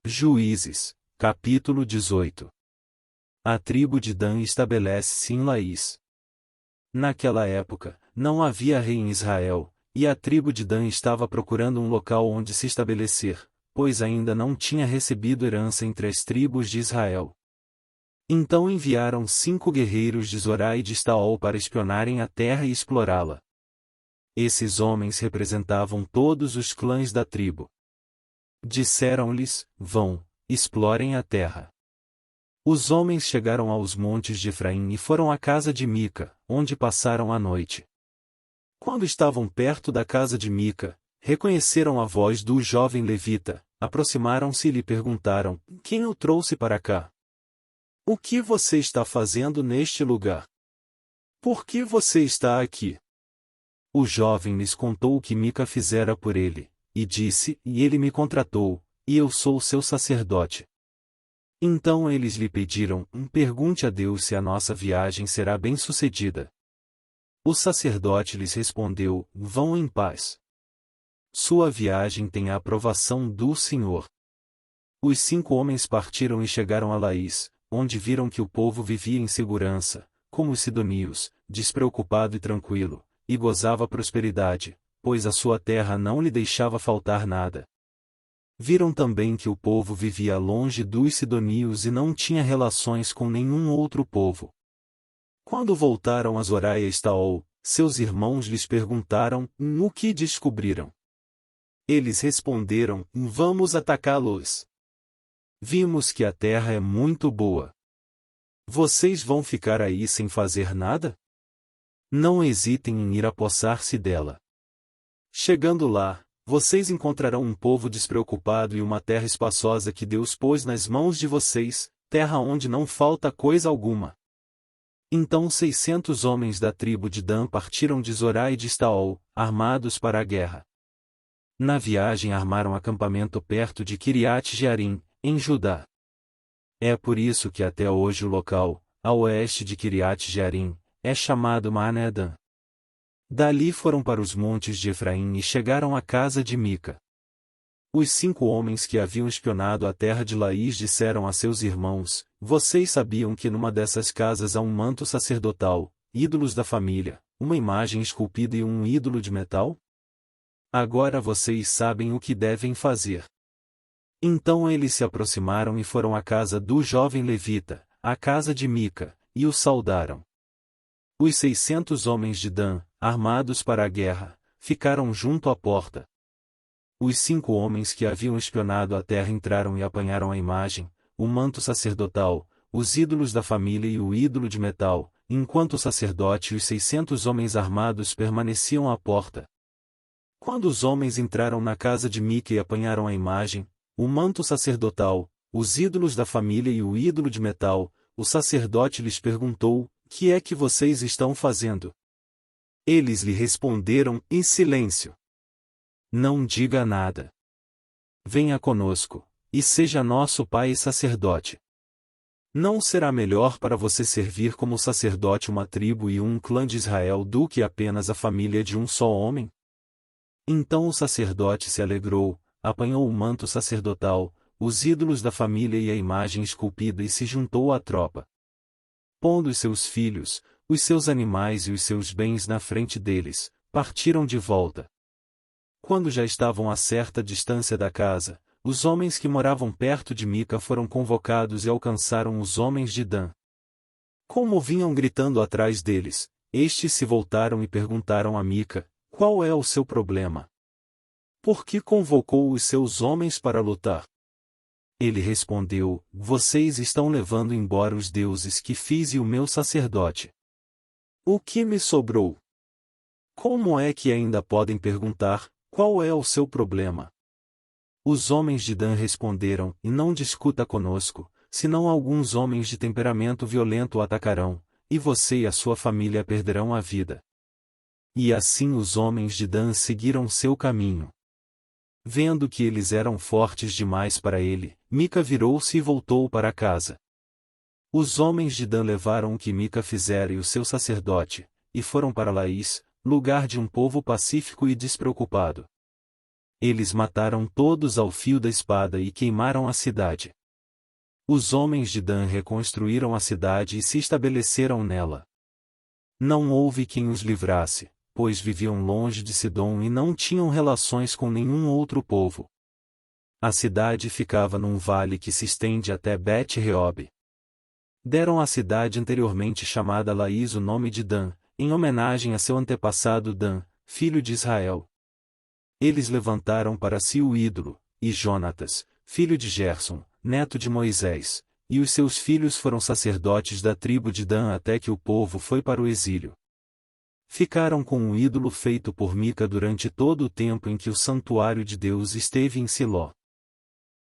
Juízes, capítulo 18. A tribo de Dan estabelece-se em Laís. Naquela época, não havia rei em Israel, e a tribo de Dan estava procurando um local onde se estabelecer, pois ainda não tinha recebido herança entre as tribos de Israel. Então enviaram 5 guerreiros de Zorá e de Estaol para espionarem a terra e explorá-la. Esses homens representavam todos os clãs da tribo. Disseram-lhes: vão, explorem a terra. Os homens chegaram aos montes de Efraim e foram à casa de Mica, onde passaram a noite. Quando estavam perto da casa de Mica, reconheceram a voz do jovem levita, aproximaram-se e lhe perguntaram: quem o trouxe para cá? O que você está fazendo neste lugar? Por que você está aqui? O jovem lhes contou o que Mica fizera por ele, e disse: e ele me contratou, e eu sou seu sacerdote. Então eles lhe pediram: pergunte a Deus se a nossa viagem será bem-sucedida. O sacerdote lhes respondeu: vão em paz. Sua viagem tem a aprovação do Senhor. Os 5 homens partiram e chegaram a Laís, onde viram que o povo vivia em segurança, como os sidonios, despreocupado e tranquilo, e gozava prosperidade, pois a sua terra não lhe deixava faltar nada. Viram também que o povo vivia longe dos sidonios e não tinha relações com nenhum outro povo. Quando voltaram a Zorá e a Estaol, seus irmãos lhes perguntaram: o que descobriram? Eles responderam: vamos atacá-los. Vimos que a terra é muito boa. Vocês vão ficar aí sem fazer nada? Não hesitem em ir apossar-se dela. Chegando lá, vocês encontrarão um povo despreocupado e uma terra espaçosa que Deus pôs nas mãos de vocês, terra onde não falta coisa alguma. Então 600 homens da tribo de Dan partiram de Zorá e de Estaol, armados para a guerra. Na viagem armaram acampamento perto de Kiriat Jearim, em Judá. É por isso que até hoje o local, a oeste de Kiriat Jearim, é chamado Maané-Dan. Dali foram para os montes de Efraim e chegaram à casa de Mica. Os 5 homens que haviam espionado a terra de Laís disseram a seus irmãos: vocês sabiam que numa dessas casas há um manto sacerdotal, ídolos da família, uma imagem esculpida e um ídolo de metal? Agora vocês sabem o que devem fazer. Então eles se aproximaram e foram à casa do jovem levita, à casa de Mica, e o saudaram. Os 600 homens de Dan, armados para a guerra, ficaram junto à porta. Os 5 homens que haviam espionado a terra entraram e apanharam a imagem, o manto sacerdotal, os ídolos da família e o ídolo de metal, enquanto o sacerdote e os 600 homens armados permaneciam à porta. Quando os homens entraram na casa de Mica e apanharam a imagem, o manto sacerdotal, os ídolos da família e o ídolo de metal, o sacerdote lhes perguntou: que é que vocês estão fazendo? Eles lhe responderam: em silêncio. Não diga nada. Venha conosco, e seja nosso pai e sacerdote. Não será melhor para você servir como sacerdote uma tribo e um clã de Israel do que apenas a família de um só homem? Então o sacerdote se alegrou, apanhou o manto sacerdotal, os ídolos da família e a imagem esculpida e se juntou à tropa. Pondo os seus filhos, os seus animais e os seus bens na frente deles, partiram de volta. Quando já estavam a certa distância da casa, os homens que moravam perto de Mica foram convocados e alcançaram os homens de Dan. Como vinham gritando atrás deles, estes se voltaram e perguntaram a Mica: qual é o seu problema? Por que convocou os seus homens para lutar? Ele respondeu: vocês estão levando embora os deuses que fiz e o meu sacerdote. O que me sobrou? Como é que ainda podem perguntar: qual é o seu problema? Os homens de Dan responderam: e não discuta conosco, senão alguns homens de temperamento violento o atacarão, e você e a sua família perderão a vida. E assim os homens de Dan seguiram seu caminho. Vendo que eles eram fortes demais para ele, Mica virou-se e voltou para casa. Os homens de Dan levaram o que Mica fizera e o seu sacerdote, e foram para Laís, lugar de um povo pacífico e despreocupado. Eles mataram todos ao fio da espada e queimaram a cidade. Os homens de Dan reconstruíram a cidade e se estabeleceram nela. Não houve quem os livrasse, pois viviam longe de Sidom e não tinham relações com nenhum outro povo. A cidade ficava num vale que se estende até Bet-Reob. Deram à cidade anteriormente chamada Laís o nome de Dan, em homenagem a seu antepassado Dan, filho de Israel. Eles levantaram para si o ídolo, e Jonatas, filho de Gerson, neto de Moisés, e os seus filhos foram sacerdotes da tribo de Dan até que o povo foi para o exílio. Ficaram com o ídolo feito por Mica durante todo o tempo em que o santuário de Deus esteve em Siló.